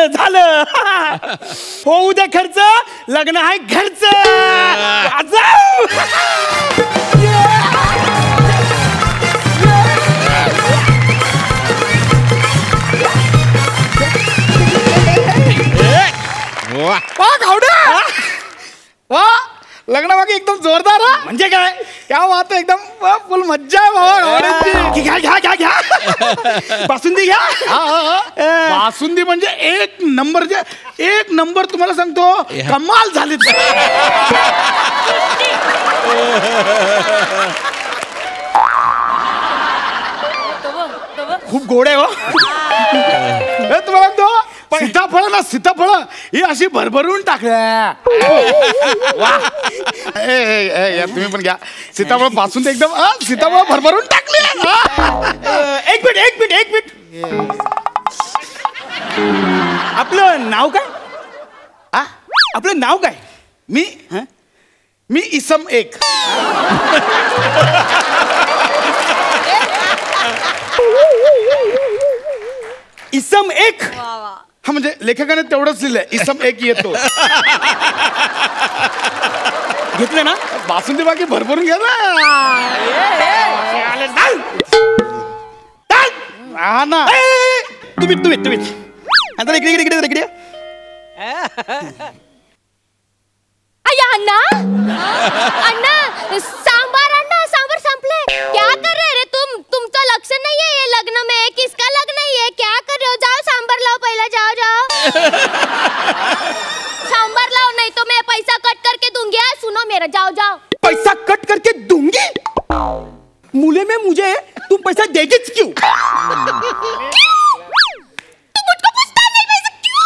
झालं. होऊ दे खर्च, लग्न आहे घरचं. वा लग्न बाकी एकदम जोरदार. म्हणजे काय? क्या बात आहे, एकदम फुल मज्जा आहे बाबा. घ्या घ्या घ्या घ्या बासुंदी घ्या. बासुंदी म्हणजे एक नंबर. एक नंबर तुम्हाला सांगतो, कमाल झाली. खूप गोड आहे हो. तुम्हाला सांगतो, सीताफळ ना सीताफळ ही अशी भरभरून टाकल्या. तुम्ही पण घ्या सीताफळ बासुंदी एकदम. सीताफळ भरभरून टाकले. एक मिनिट. आपलं नाव काय? आपलं नाव काय? मी इसम एक. इसम एक. हा म्हणजे लेखकाने तेवढंच लिहिलंय, इसम एक येतो. घेतलं ना बासुंदी बाकी भरभरून घ्या ना. हा ना. तुम्ही आता इकडे अण्णा सांबार संपले. क्या कर रहे रे तुमचं लक्ष नाहीये ये लग्न में? किसका लग्न है? क्या कर रहे हो? जाओ सांबार लाओ पहले. जाओ सांबार लाओ, नहीं तो मैं पैसा कट करके दूंगी. सुनो मेरा, जाओ. पैसा कट करके दूंगी? मूल्य में मुझे तुम पैसा देगी क्यों? तुम मुझको पूछता नहीं पैसा क्यों?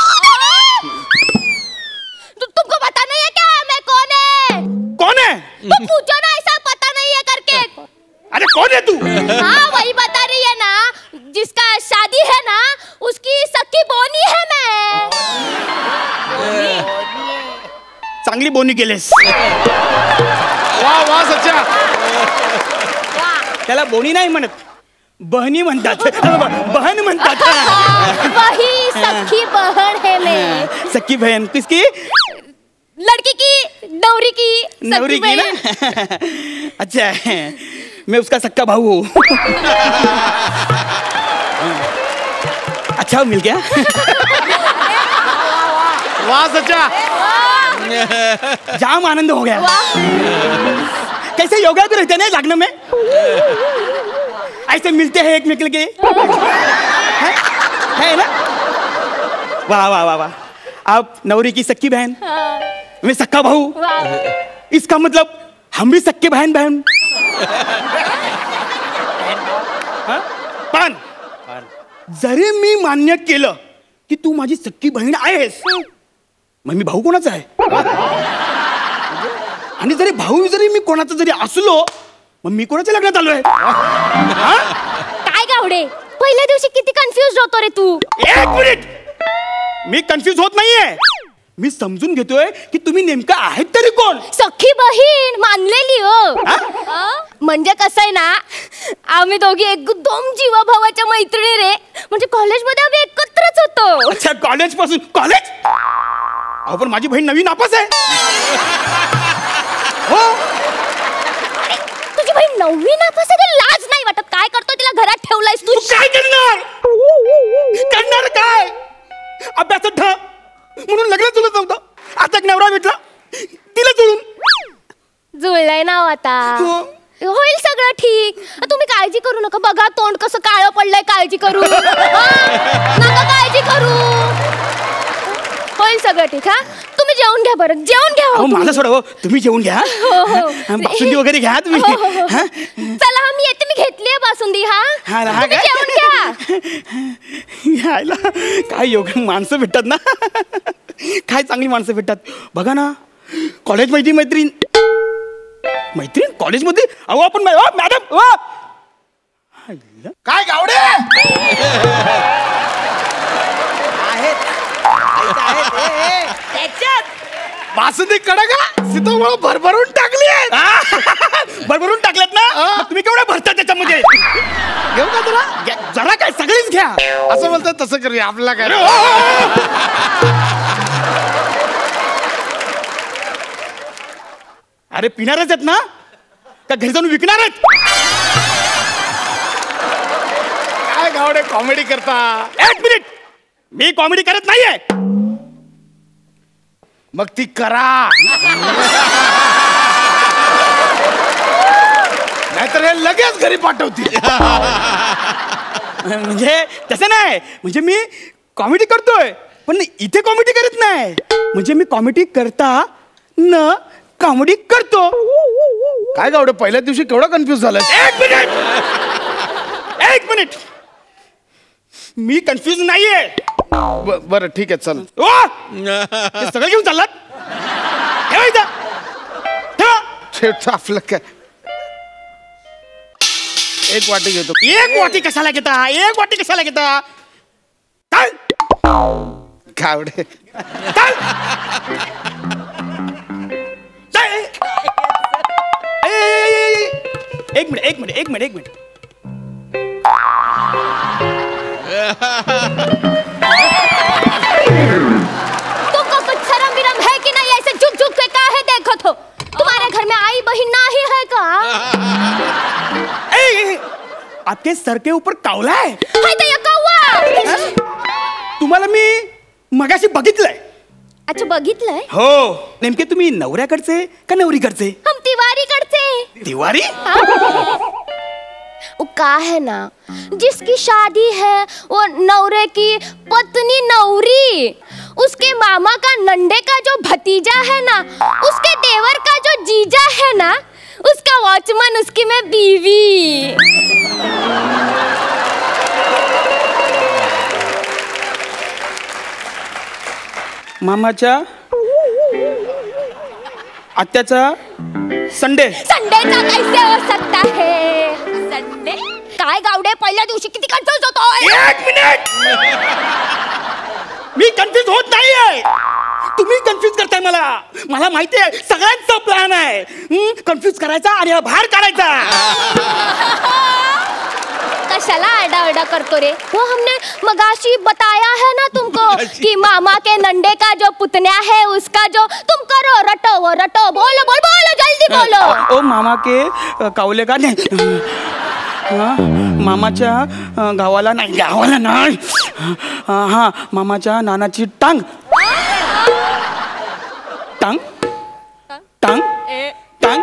तुमको पता नहीं है क्या मैं कौन है? तुम पूछो ना, ऐसा पता नहीं है करके. अरे कौन है तू? हाँ वही बता रही है ना, जिसका शादी है ना उसकी सख्खी बोनी है मैं. चांगली बोनी केलेस. वा सच्चा. त्याला बोनी नाही म्हणत, बहनी म्हणतात. बहन म्हणतात. वही सख्खी बहन है मैं. सख्खी बहन किसकी? लड़की की, नवरी की ना. अच्छा है, मैं उसका सक्का भाऊ हूँ. अच्छा मिल गया. वाह सच्चा. जाम आनंद हो गया. कैसे योगा भी रहते हैं लगन में, ऐसे मिलते हैं एक मिल के. है ना? वाह. आप नवरी की सक्की बहन, मैं सक्का भाऊ. इसका मतलब हम भी सक्के बहन. पण जरी मी मान्य केलं की तू माझी सक्की बहीण आहेस, मग मी भाऊ कोणाचा आहे? आणि जरी मी कोणाचा जरी असलो, मग मी कोणाच्या लग्नात आलोय? काय गावडे, पहिल्या दिवशी किती कन्फ्युज होतो रे तू. एक मिनिट, मी कन्फ्युज होत नाहीये. मी समजून घेतोय की तुम्ही नेमका आहेत तरी कोण. सख्खी बहीण मानलेली हो. म्हणजे कसं आहे ना, आम्ही दोघी एकदम जीवाभावाच्या मैत्रिणी रे. म्हणजे कॉलेजमध्ये आम्ही एकत्रच होतो. अच्छा, कॉलेज पासून? कॉलेज? अहो पण माझी बहीण नवीन नापास आहे. हो, तुझी बहीण नववी नापास आहे? लाज नाही वाटत? काय करतो तिला घरात ठेवलायस तू? काय करणार काय? अभ्यासात ठ म्हणून लग्न जुळत नव्हतं. आता एक नवरा भेटला, तिला जुळलंय ना आता. होईल सगळं ठीक. तुम्ही काळजी करू नका. बघा तोंड कसं काळं पडलंय. काळजी करू नका, काळजी करू. होईल सगळं ठीक. हा, तुम्ही जेवून घ्या. बरं जेवून घ्या. माझं सोडा, तुम्ही जेवून घ्या. बासुंदी वगैरे घ्या तुम्ही. चला मी येते. मी घेतलीये बासुंदी. तुम्ही जेवून घ्या. काय योग, माणसं भेटतात ना. काय चांगली माणसं भेटतात. बघा ना, कॉलेज मैत्रीण कॉलेजमध्ये. अहो आपण मॅडम. काय गावडे त्याच्यात बासुंदी कडक सीताफळ भरभरून टाकली भरभरून टाकल्यात ना मग तुम्ही केवढ्या भरता त्याच्यामध्ये घेऊ का तुला जरा काय सगळीच घ्या असं बोलतात तसं करूया आपल्याला काय अरे पिणारच आहेत ना का घरी जाऊन विकणारच काय गावडे कॉमेडी करता. एक मिनिट मी कॉमेडी करत नाहीये मग ती करा नाहीतर हे लगेच घरी पाठवतील. म्हणजे तसं नाही म्हणजे मी कॉमेडी करतोय पण इथे कॉमेडी करत नाही म्हणजे मी कॉमेडी करता न कॉमेडी करतो. काय गावडे पहिल्या दिवशी केवढा कन्फ्युज झाला. एक मिनिट मी कन्फ्युज नाहीये. बरं ठीक आहे चल. हे सगळं घेऊन चाललात ठेवायचं शेवटचं आपलं काय एक वाटी घेतो. एक वाटी कशाला घेता एक वाटी कशाला घेता चाल गावडे चाल एक मिनिट तुमको कुछ शर्म विरम है कि नहीं? ऐसे झुक झुक के काहे देखो तो? तुम्हारे घर में आई बहन नहीं है का? आपके सर के ऊपर कावला आहे हाय तो ये कौवा. तुम्हाला मी मगाशी बघितलंय. अच्छा बघितलंय. हो नेमके तुम्ही नवऱ्याकडचे का नवरीकडचे. हम तिवारी करते. तिवारी वो का है ना जिसकी शादी है वो नवरे की पत्नी नवरी उसके मामा का नंडे का जो भतीजा है ना उसके देवर का जो जीजा है ना उसका वॉचमैन उसकी में बीवी. मामाच्या आत्याचा संडे. संडेचा कैसे हो सकता है? संडे काय गावडे पहिल्या दिवशी किती कन्फ्युज होतोय. एक मिनिट मी कन्फ्युज होत नाहीये तुम्ही कन्फ्युज करताय मला माहिती आहे सगळ्यांचा प्लॅन आहे कन्फ्युज करायचा आणि बाहेर काढायचा. कशाला आरडा करतो रे. वो हमने मगाशी बताया है ना तुमको कि मामा के नंडे का जो पुतन्या है उसका जो तुम करो रटो वो रटो बोलो बोल बोलो जल्दी बोलो. ओ मामा के कावले का नाही मामाच्या गावाला नाही हा मामाच्या नानाची टांग टांग टांग टांग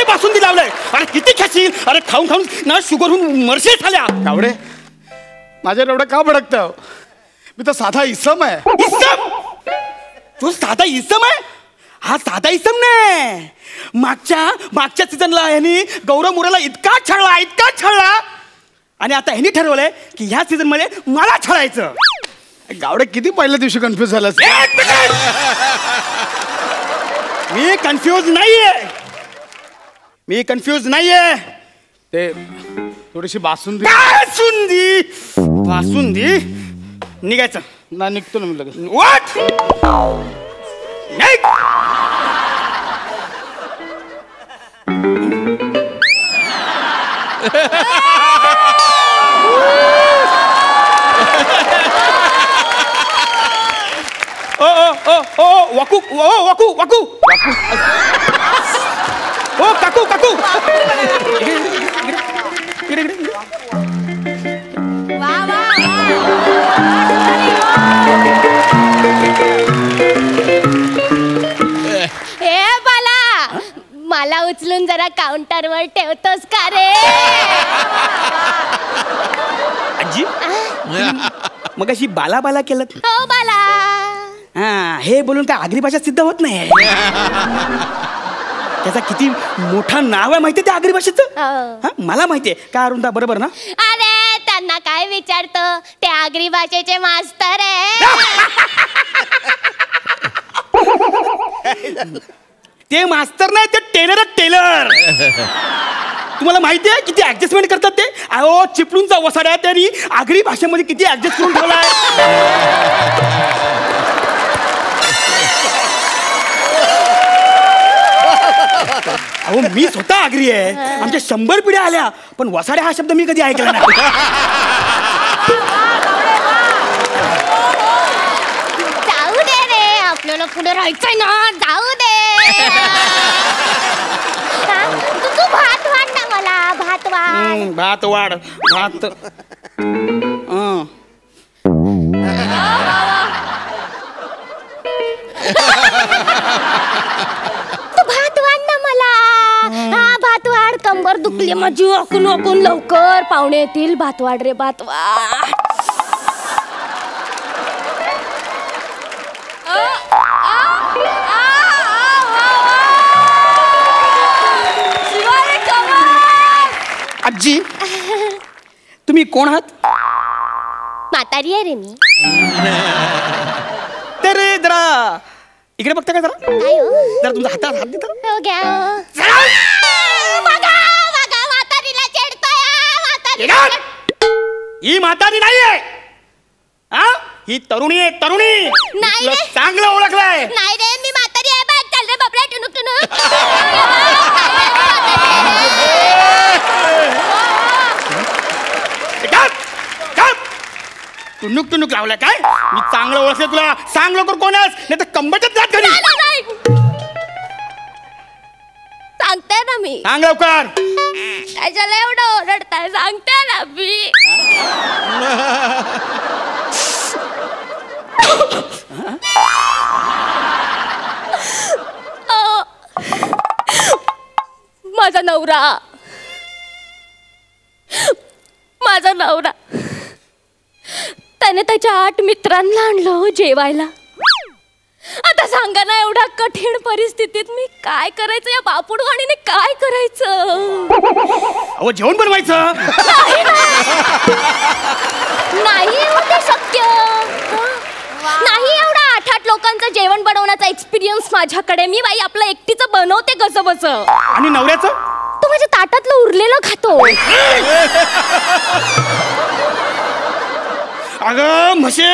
बासुंदी लावलंय. अरे किती खाशील अरे खाऊन खाऊन ना शुगर होऊन मरशे झाल्या. गावडे माझ्या एवढं का भडकतं मी तर साधा इसम आहे. इसम तू साधा इसम आहे. हा साधा इसम नाही मागच्या सीझनला यांनी गौरव मुराला इतका छळला आणि आता ह्यांनी ठरवलंय की ह्या सीझन मध्ये मला छळायचं. गावडे किती पहिल्या दिवशी कन्फ्युज झाला. मी कन्फ्युज नाहीये ते थोडीशी बासुंदी निघायचं ना निघतो ना मी लगेच. व्हॉट वाकू ओ काकू ए बाला मला उचलून जरा काउंटरवर ठेवतोस का रे. आजी मग अशी बाला केलं हो बाला हा हे बोलून काय आगरी भाषा सिद्ध होत नाही. त्याचा किती मोठा नाव आहे माहितीये त्या आगरी भाषेचं. हा मला माहितीये काय अरुणदा बरोबर ना. अरे त्यांना काय विचारतो ते आगरी भाषेचे मास्तर आहे. ते मास्तर नाही ते टेलर टेलर. तुम्हाला माहिती आहे किती ऍडजस्टमेंट करतात ते. अहो चिपळूणचा वसाड्या त्यांनी आगरी भाषेमध्ये किती ऍडजस्ट करून ठेवलाय. अहो मी स्वतः आगरी आहे. आमच्या 100 पिढ्या आल्या पण वसाड्या हा शब्द मी कधी ऐकला नाही. जाऊ दे रे आपल्याला पुढे राहायचंय ना. जाऊ दे. तू भात वाढ ना मला. भात वाढ. भात वाढ भात. तू भात वाढ ना मला. हा भात वाढ. कंबर दुखली माझी. वाकून वाकून लवकर पाहुणे येतील. भात वाढ रे भात वाढ. आजी तुम्ही कोण आहात. म्हातारी आहे रे मी. तर जरा इकडे बघता का जरा. काय हो? जरा तुमचा हातात हात देता. हो घ्या. बघा बघा म्हातारीला चिडतोय. ही म्हातारी नाहीये. हा ही तरुणी आहे तरुणी. नाही रे. चांगलं ओळखलंय. नाही रे मी म्हातारी आहे. बघ चाल रे बाबड्या टुनुक टुनुक. टुनुक टुनुक लावलाय काय. मी चांगलं ओळखलं तुला. सांग लवकर कोण आहेस नाही तर कंबरच्यात जात घरी. सांगते ना मी. सांग लवकर. त्याच्याला एवढं ओरडताय. सांगते ना मी. माझा नवरा. माझा नवरा त्याने त्याच्या 8 मित्रांना आणलं जेवायला. आता सांगा ना एवढ्या कठीण परिस्थितीत मी काय करायचं. या बापुडवाणीने काय करायचं. अहो जेवण बनवायचं. नाही होते शक्य. नाही एवढा 8 लोकांचं जेवण बनवण्याचा एक्सपिरियन्स माझ्याकडे. मी बाई आपलं एकटीचं बनवते कसं बस. आणि नवऱ्याचं. तू माझ्या ताटातलं उरलेलं खातो. अगं म्हशे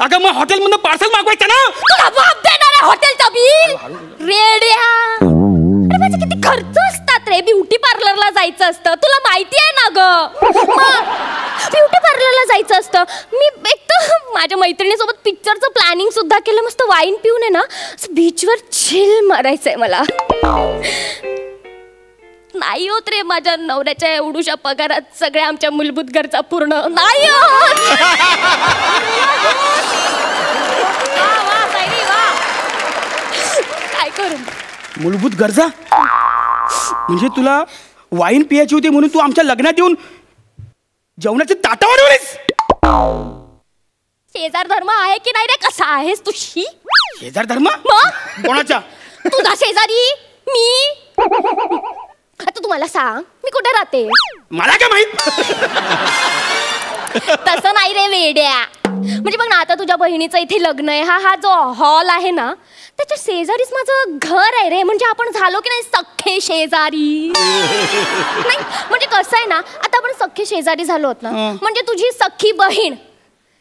अगं मग हॉटेल मधून पार्सल मागवायचं ना. तुला बाप देणार आहे हॉटेलचा बिल. रेड्या. अरे माझे किती खर्च असतात रे. ब्युटी पार्लरला जायचं असतं. तुला माहिती आहे ना ग. ब्युटी पार्लरला जायचं असतं. मी एक तर माझ्या मैत्रिणीसोबत पिक्चरचं प्लॅनिंग सुद्धा केलं. मस्त वाईन पिऊन आहे ना बीचवर चिल मारायचंय मला. नाही होत रे माझ्या नवऱ्याच्या एवढूशा पगारात सगळ्या आमच्या मूलभूत गरजा पूर्ण नाही होत. काय करू. मूलभूत गरजा म्हणजे तुला वाईन पियाची होती म्हणून तू आमच्या लग्नात येऊन जेवणाची ताटं वाढवलीस. शेजार धर्म आहे की नाही रे. कसा आहेस तू. शेजार धर्म कोणाच्या. तुझा शेजारी मी. आता तुम्हाला सांग मी कुठे राहते. मला काय माहित. तसं नाही रे वेड्या. म्हणजे बघ ना आता तुझ्या बहिणीचं इथे लग्न आहे. हा जो हॉल आहे ना त्याच्या शेजारीच माझं घर आहे रे. म्हणजे आपण झालो की नाही सख्खे शेजारी. नाही म्हणजे कसं आहे ना आता आपण सख्खे शेजारी झालो होत ना. म्हणजे तुझी सख्खी बहीण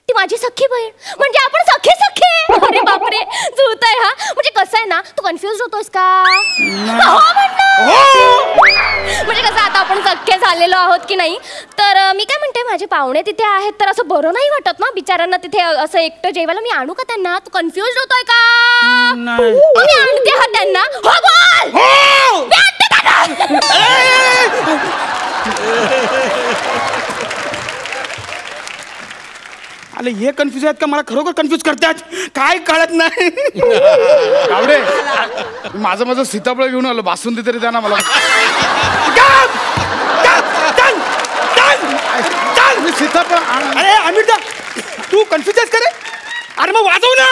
ती माझी सख्खी बहीण म्हणजे आपण सख्खे सख्खे. अरे बापरे जुळतंय. हा म्हणजे कसं आहे ना तू कन्फ्युज होतोस का. म्हणजे कसं आता आपण सख्खे झालेलो आहोत की नाही. तर मी काय म्हणते माझे पाहुणे तिथे आहेत तर असं बरं नाही वाटत ना बिचाऱ्यांना तिथे असं एकटं जेवायला. मी आणू का त्यांना. तू कन्फ्युज होतोय का. मी आणते हा त्यांना. अरे हे कन्फ्युज आहेत का. मला खरोखर कन्फ्युज करतात. काय कळत नाही. गावडे माझं सीताफळ घेऊन आलो. बासुंदी तरी द्या ना मला. सीताफळ. अरे अमित तू कन्फ्युज आहेस का रे. अरे मग वाजव ना.